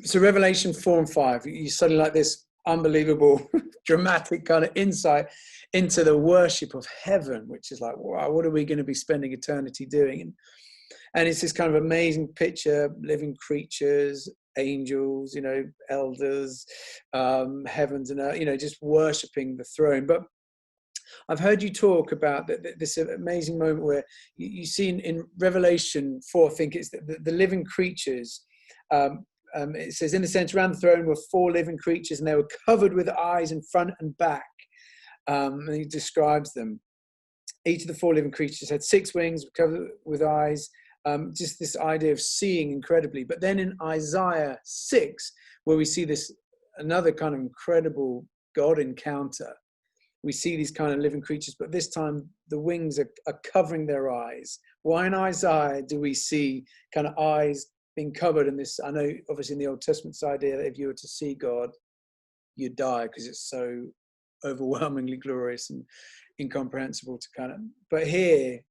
So Revelation 4 and 5, you suddenly like this unbelievable, dramatic kind of insight into the worship of heaven, which is like, wow, what are we going to be spending eternity doing? And it's this kind of amazing picture, living creatures, angels, elders, heavens and earth, just worshiping the throne. But I've heard you talk about this amazing moment where you see in Revelation 4, I think it's the living creatures. It says, in a sense, around the throne were 4 living creatures, and they were covered with eyes in front and back. And he describes them. Each of the 4 living creatures had 6 wings, covered with eyes. Just this idea of seeing incredibly. But then in Isaiah 6, where we see this another kind of incredible God encounter, we see these kind of living creatures, but this time the wings are covering their eyes. Why in Isaiah do we see kind of eyes being covered in this? I know obviously in the Old Testament's idea that if you were to see God, you'd die because it's so overwhelmingly glorious and incomprehensible to kind of, but here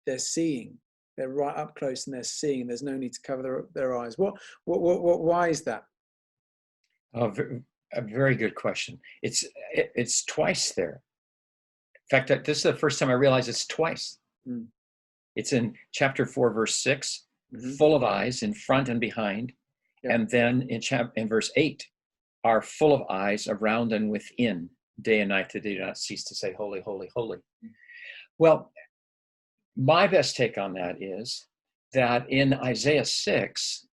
they're seeing. They're right up close and they're seeing. There's no need to cover their eyes. Why is that? Oh, a very good question. It's twice there. In fact, this is the first time I realized it's twice. Mm. It's in chapter 4, verse 6, full of eyes in front and behind. Yep. And then in verse 8, are full of eyes around and within, day and night, that they do not cease to say, holy, holy, holy. Mm. Well, my best take on that is that in Isaiah 6,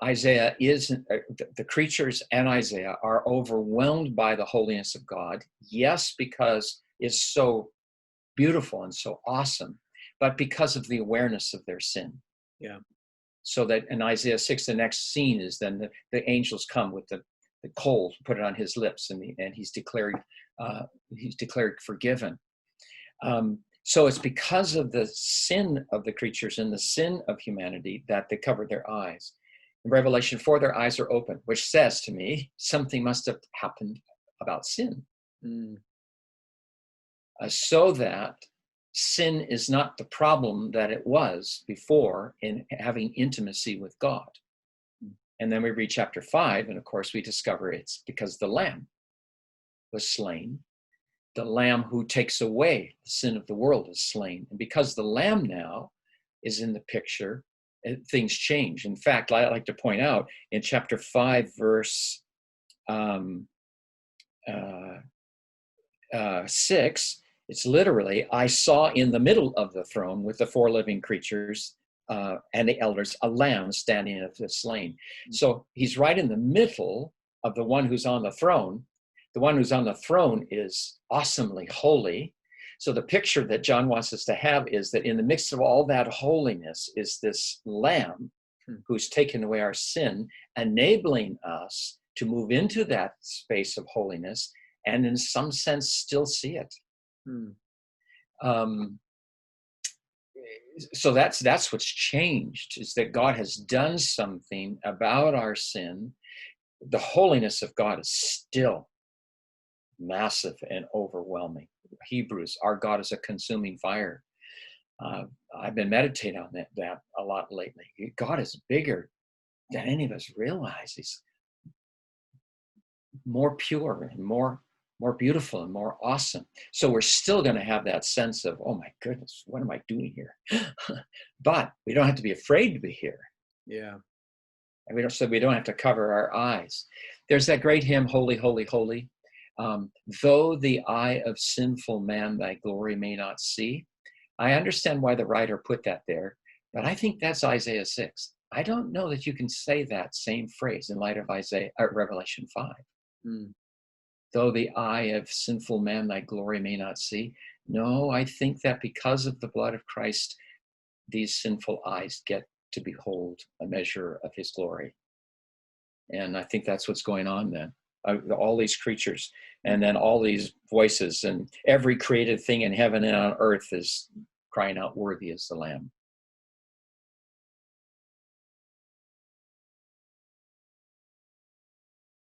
Isaiah is, the creatures and Isaiah are overwhelmed by the holiness of God. Yes, because it's so beautiful and so awesome, but because of the awareness of their sin. Yeah. So that in Isaiah 6, the next scene is then the angels come with the coal, put it on his lips, and he's declared forgiven. So it's because of the sin of the creatures and the sin of humanity that they cover their eyes. In Revelation 4, their eyes are open, which says to me, something must have happened about sin. Mm. So that sin is not the problem that it was before in having intimacy with God. Mm. And then we read chapter 5, and of course we discover it's because the Lamb was slain. The Lamb who takes away the sin of the world is slain. And because the Lamb now is in the picture, things change. In fact, I like to point out in chapter 5, verse 6, it's literally, I saw in the middle of the throne with the 4 living creatures and the elders, a lamb standing as the slain. So he's right in the middle of the one who's on the throne. The one who's on the throne is awesomely holy. So the picture that John wants us to have is that in the midst of all that holiness is this Lamb who's taken away our sin, enabling us to move into that space of holiness and in some sense still see it. So that's what's changed, is that God has done something about our sin. The holiness of God is still massive and overwhelming. Hebrews, our God is a consuming fire. I've been meditating on that a lot lately. God is bigger than any of us realize. He's more pure and more beautiful and more awesome. So we're still going to have that sense of, oh my goodness, what am I doing here? But we don't have to be afraid to be here. Yeah. And we don't have to cover our eyes. There's that great hymn, Holy, Holy, Holy. Though the eye of sinful man thy glory may not see. I understand why the writer put that there, but I think that's Isaiah 6. I don't know that you can say that same phrase in light of Revelation 5. Though the eye of sinful man thy glory may not see. No, I think that because of the blood of Christ, these sinful eyes get to behold a measure of his glory. And I think that's what's going on then. All these creatures and then all these voices and every created thing in heaven and on earth is crying out, worthy is the Lamb.